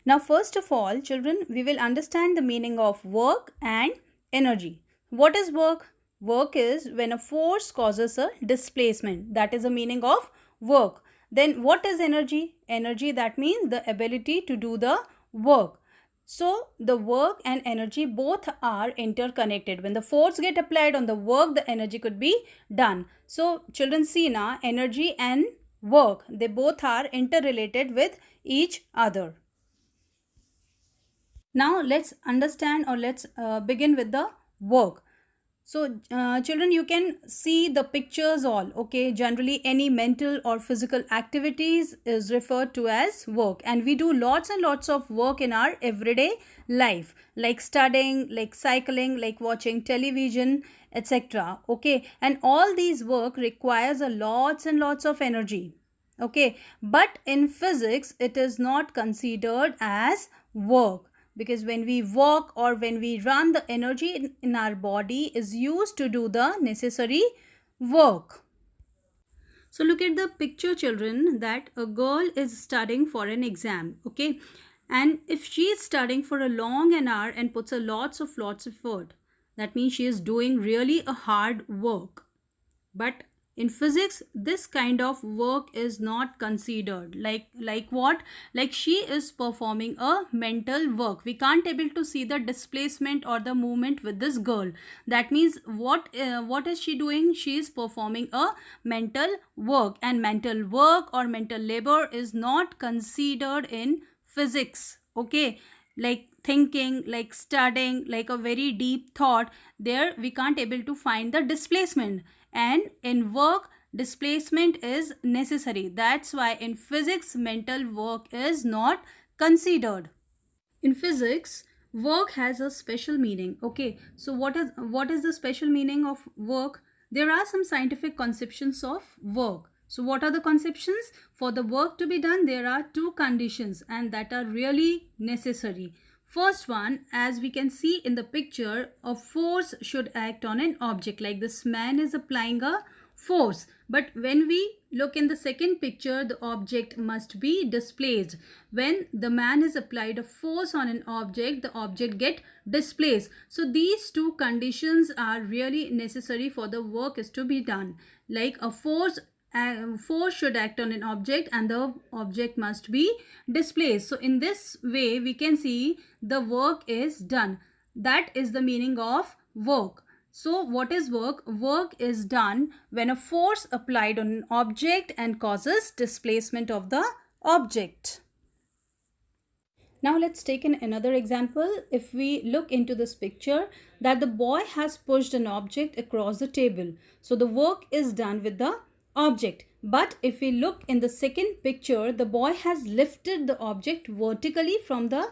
Now, first of all, children, we will understand the meaning of work and energy. What is work? Work is when a force causes a displacement. That is the meaning of work. Then what is energy? Energy, that means the ability to do the work. So the work and energy both are interconnected. When the force get applied on the work, the energy could be done. So children, see now, energy and work, they both are interrelated with each other. Now let's understand, or let's begin with the work. So children, you can see the pictures all, okay? Generally any mental or physical activities is referred to as work, and we do lots and lots of work in our everyday life, like studying, like cycling, like watching television, etc. Okay, and all these work requires a lots and lots of energy. Okay, but in physics it is not considered as work, because when we walk or when we run, the energy in our body is used to do the necessary work. So look at the picture, children, that a girl is studying for an exam, okay? And if she is studying for a long an hour and puts a lots of effort, that means she is doing really a hard work. But in physics, this kind of work is not considered. Like what? Like she is performing a mental work. We can't able to see the displacement or the movement with this girl. That means what is she doing? She is performing a mental work, and mental work or mental labor is not considered in physics. Okay, like thinking, like studying, like a very deep thought, there we can't able to find the displacement. And in work, displacement is necessary. That's why in physics, mental work is not considered. In physics, work has a special meaning. Okay, so what is the special meaning of work? There are some scientific conceptions of work. So what are the conceptions? For the work to be done, there are two conditions, and that are really necessary. First one, as we can see in the picture, a force should act on an object. Like this man is applying a force. But when we look in the second picture, the object must be displaced. When the man has applied a force on an object, the object get displaced. So these two conditions are really necessary for the work is to be done. Like a force should act on an object and the object must be displaced. So in this way we can see the work is done. That is the meaning of work. So what is work? Work is done when a force applied on an object and causes displacement of the object. Now let's take another example. If we look into this picture, that the boy has pushed an object across the table. So the work is done with the object. But if we look in the second picture, the boy has lifted the object vertically from the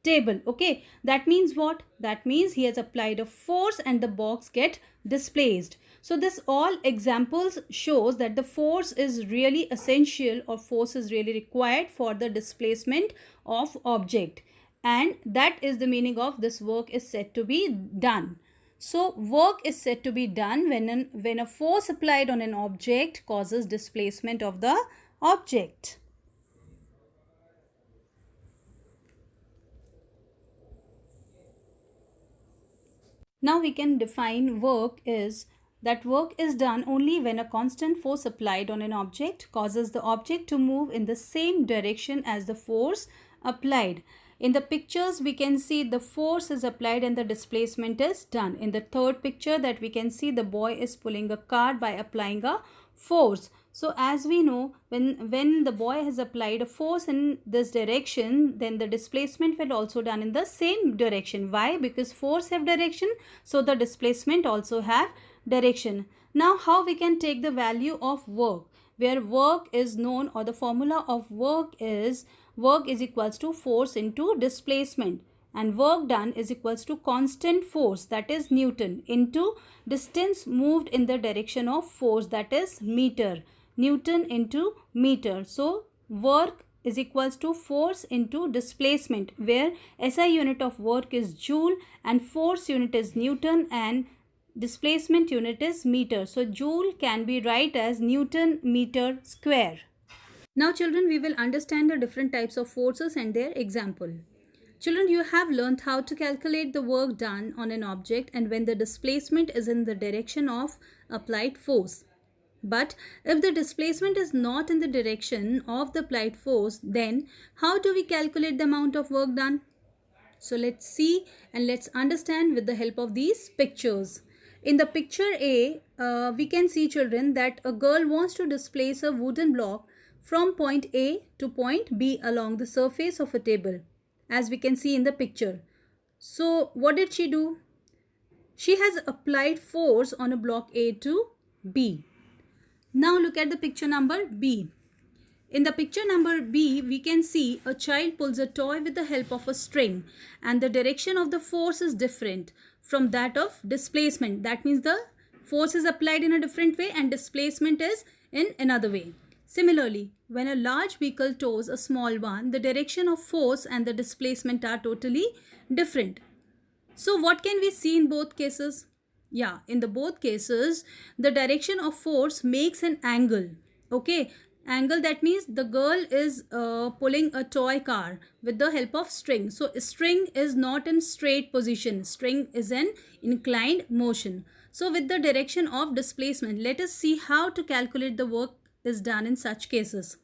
table. Okay, that means what? That means he has applied a force and the box get displaced. So this all examples shows that the force is really essential, or force is really required for the displacement of object, and that is the meaning of this work is said to be done. So work is said to be done when a force applied on an object causes displacement of the object. Now we can define work is that work is done only when a constant force applied on an object causes the object to move in the same direction as the force applied. In the pictures we can see the force is applied and the displacement is done. In the third picture that we can see the boy is pulling a car by applying a force. So as we know, when the boy has applied a force in this direction, then the displacement will also done in the same direction. Why? Because force have direction, so the displacement also have direction. Now how we can take the value of work, where work is known, or the formula of work is equals to force into displacement, and work done is equals to constant force, that is Newton, into distance moved in the direction of force, that is meter. Newton into meter. So work is equals to force into displacement, where SI unit of work is joule and force unit is Newton and displacement unit is meter. So joule can be write as Newton meter square. Now children, we will understand the different types of forces and their example. Children, you have learned how to calculate the work done on an object and when the displacement is in the direction of applied force. But if the displacement is not in the direction of the applied force, then how do we calculate the amount of work done? So let's see and let's understand with the help of these pictures. In the picture A, we can see children that a girl wants to displace a wooden block from point A to point B along the surface of a table, as we can see in the picture. So what did she do? She has applied force on a block A to B. Now look at the picture number B. In the picture number B, we can see a child pulls a toy with the help of a string and the direction of the force is different from that of displacement. That means the force is applied in a different way and displacement is in another way. Similarly, when a large vehicle tows a small one, the direction of force and the displacement are totally different. So what can we see in both cases? Yeah, in the both cases, the direction of force makes an angle. Okay, angle, that means the girl is pulling a toy car with the help of string. So string is not in straight position. String is in inclined motion. So with the direction of displacement, let us see how to calculate the work is done in such cases.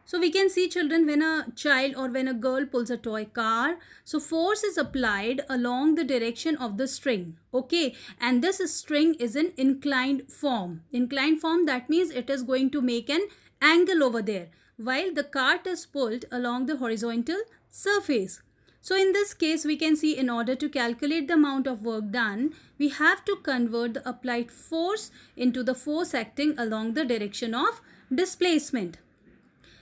So we can see children, when a child or when a girl pulls a toy car, so force is applied along the direction of the string. Okay, and this string is in inclined form. Inclined form, that means it is going to make an angle over there, while the cart is pulled along the horizontal surface. So in this case, we can see in order to calculate the amount of work done, we have to convert the applied force into the force acting along the direction of displacement.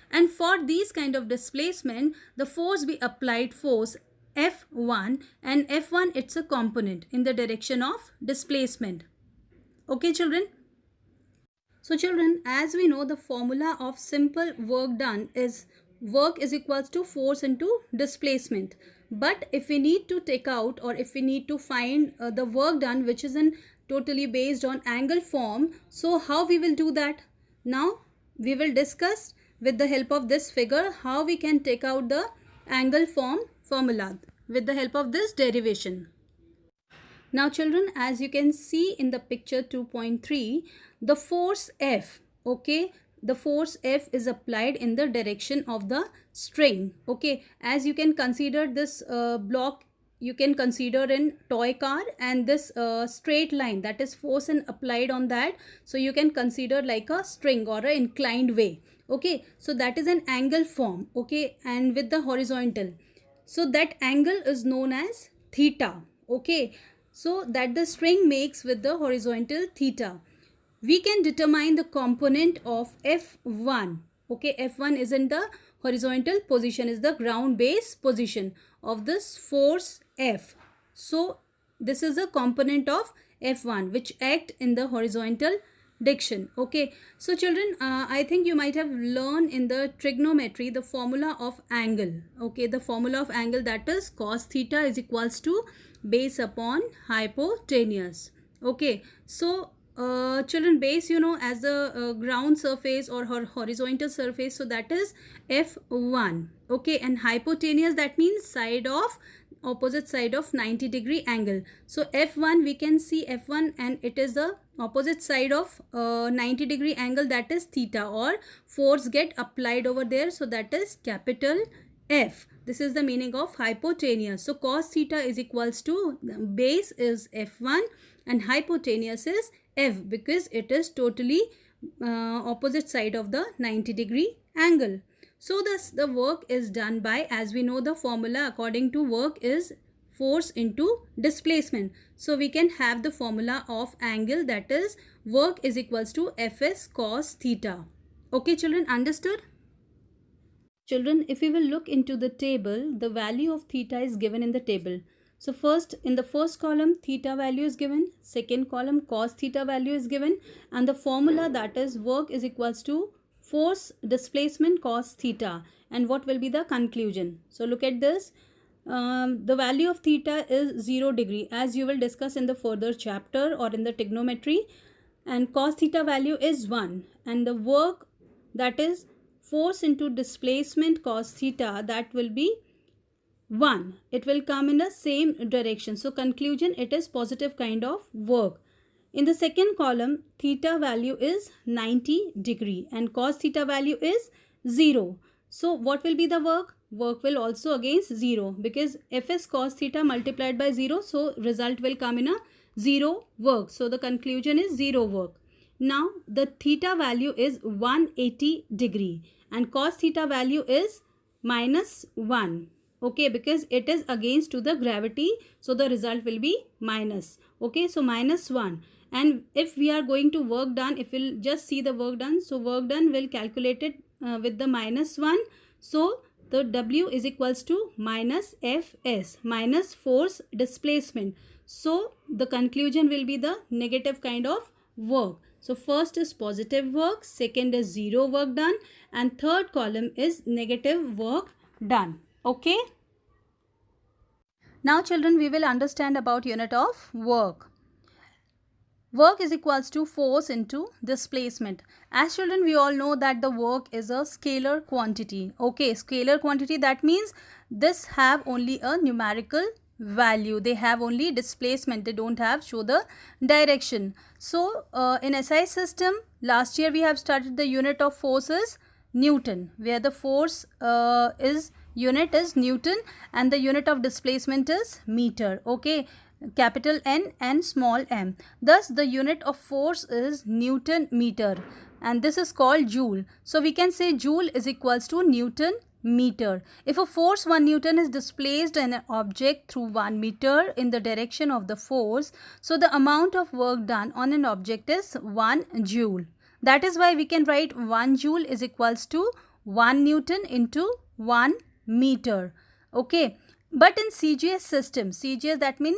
And for these kind of displacement, the force be applied force F1, and F1 it's a component in the direction of displacement. Okay children? So children, as we know, the formula of simple work done is work is equals to force into displacement. But if we need to take out, or if we need to find the work done which is in totally based on angle form, so how we will do that? Now we will discuss with the help of this figure how we can take out the angle form formula with the help of this derivation. Now children, as you can see in the picture 2.3, the force F, okay, the force F is applied in the direction of the string. Okay, as you can consider this block, you can consider in toy car, and this straight line, that is force and applied on that, so you can consider like a string or an inclined way. Okay, so that is an angle form. Okay, and with the horizontal, so that angle is known as theta. Okay, so that the string makes with the horizontal theta. We can determine the component of F1. Okay, F1 is in the horizontal position, is the ground base position of this force F. So this is a component of F1 which act in the horizontal direction. Okay, so children, I think you might have learned in the trigonometry the formula of angle. Okay, the formula of angle, that is cos theta is equals to base upon hypotenuse. Okay, so children, base, you know, as the ground surface or horizontal surface, so that is F1. Okay, and hypotenuse, that means side of opposite side of 90-degree angle. So F1, we can see F1 and it is the opposite side of 90-degree angle, that is theta, or force get applied over there, so that is capital F. This is the meaning of hypotenuse. So cos theta is equals to, base is F1 and hypotenuse is F, because it is totally opposite side of the 90-degree angle. So thus the work is done by, as we know the formula according to work is force into displacement. So we can have the formula of angle, that is work is equals to Fs cos theta. Okay children, understood? Children, if we will look into the table, the value of theta is given in the table. So first, in the first column, theta value is given, second column cos theta value is given, and the formula, that is work is equals to force displacement cos theta. And what will be the conclusion? So look at this. The value of theta is 0 degree, as you will discuss in the further chapter or in the trigonometry, and cos theta value is 1, and the work, that is force into displacement cos theta, that will be 1. It will come in the same direction. So conclusion, it is positive kind of work. In the second column, theta value is 90 degree and cos theta value is 0. So what will be the work? Work will also against 0, because f is cos theta multiplied by 0. So result will come in a 0 work. So the conclusion is 0 work. Now the theta value is 180 degree and cos theta value is minus 1. Okay, because it is against to the gravity, so the result will be minus. Okay, so minus 1. And if we are going to work done, if we'll just see the work done, so work done will calculate it with the minus 1. So the W is equals to minus Fs, minus force displacement. So the conclusion will be the negative kind of work. So first is positive work, second is 0 work done, and third column is negative work done. Okay. Now children, we will understand about unit of work. Work is equals to force into displacement. As children, we all know that the work is a scalar quantity. Okay, scalar quantity, that means this have only a numerical value. They have only displacement. They don't have show the direction. So in SI system, last year we have started the unit of force is Newton, where the force unit is Newton and the unit of displacement is meter. Okay, capital N and small m. Thus the unit of force is Newton meter and this is called joule. So we can say joule is equals to Newton meter. If a force 1 Newton is displaced in an object through 1 meter in the direction of the force, so the amount of work done on an object is 1 joule. That is why we can write 1 joule is equals to 1 Newton into 1 meter. Okay, but in CGS system, CGS that means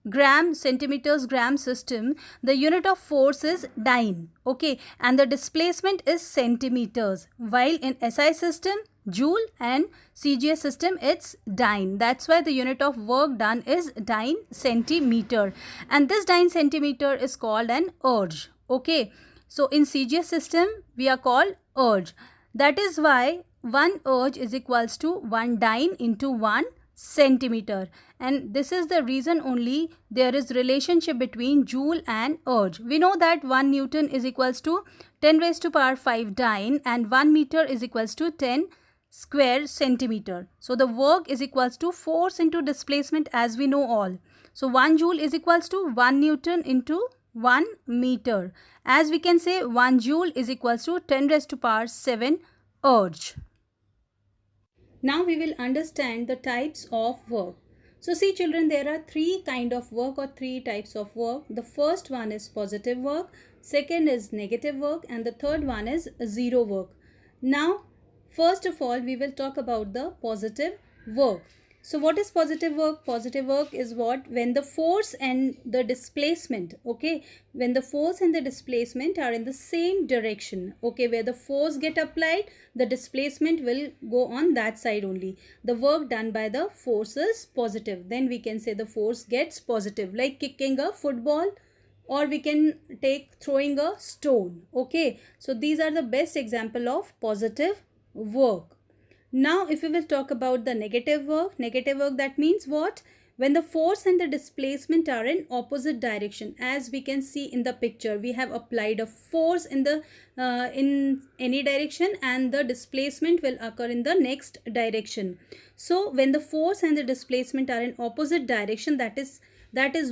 gram, centimeters, gram system, the unit of force is dyne. Okay, and the displacement is centimeters, while in SI system, joule, and CGS system, it's dyne. That's why the unit of work done is dyne centimeter, and this dyne centimeter is called an erg. Okay, so in CGS system we are called erg. That is why 1 erg is equals to 1 dyne into 1 centimeter, and this is the reason only there is relationship between joule and erg. We know that 1 Newton is equals to 10 raised to power 5 dyne and 1 meter is equals to 10 square centimeter. So the work is equals to force into displacement, as we know all. So 1 joule is equals to 1 Newton into 1 meter. As we can say 1 joule is equals to 10 raised to power 7 erg. Now we will understand the types of work. So see children, there are 3 kind of work or 3 types of work. The first one is positive work, second is negative work, and the third one is 0 work. Now first of all we will talk about the positive work. So what is positive work? Positive work is what? When the force and the displacement, okay, when the force and the displacement are in the same direction, okay, where the force get applied, the displacement will go on that side only. The work done by the force is positive. Then we can say the force gets positive, like kicking a football, or we can take throwing a stone. Okay, so these are the best example of positive work. Now if we will talk about the negative work, that means what? When the force and the displacement are in opposite direction. As we can see in the picture, we have applied a force in the in any direction and the displacement will occur in the next direction. So when the force and the displacement are in opposite direction, that is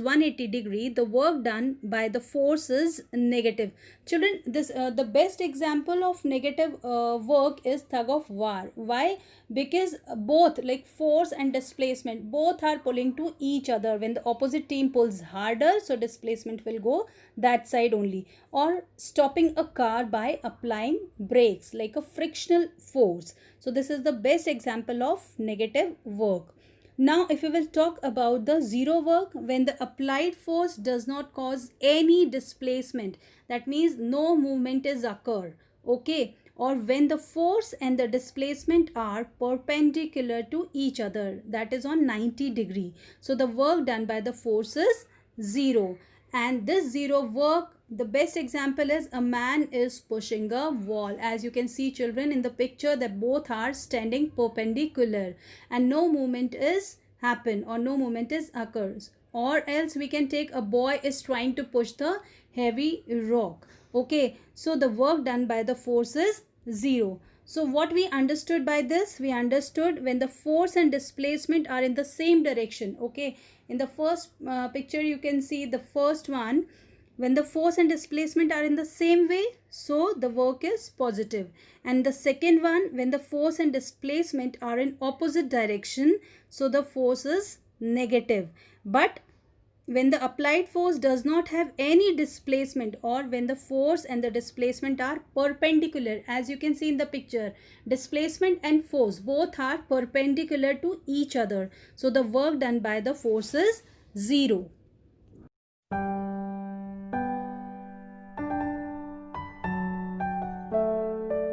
180 degree, the work done by the force is negative. Children, this the best example of negative work is tug of war. Why? Because both, like force and displacement, both are pulling to each other. When the opposite team pulls harder, so displacement will go that side only. Or stopping a car by applying brakes, like a frictional force. So this is the best example of negative work. Now if we will talk about the 0 work, when the applied force does not cause any displacement, that means no movement is occur, okay, or when the force and the displacement are perpendicular to each other, that is on 90 degree. So the work done by the force is 0, and this 0 work The best example is a man is pushing a wall. As you can see, children, in the picture, that both are standing perpendicular and no movement is happen or no movement is occurs. Or else we can take a boy is trying to push the heavy rock. Okay, so the work done by the force is 0. So what we understood by this? We understood when the force and displacement are in the same direction. Okay, in the first picture you can see the first one, when the force and displacement are in the same way, so the work is positive. And the second one, when the force and displacement are in opposite direction, so the force is negative. But when the applied force does not have any displacement, or when the force and the displacement are perpendicular, as you can see in the picture, displacement and force both are perpendicular to each other, so the work done by the force is 0.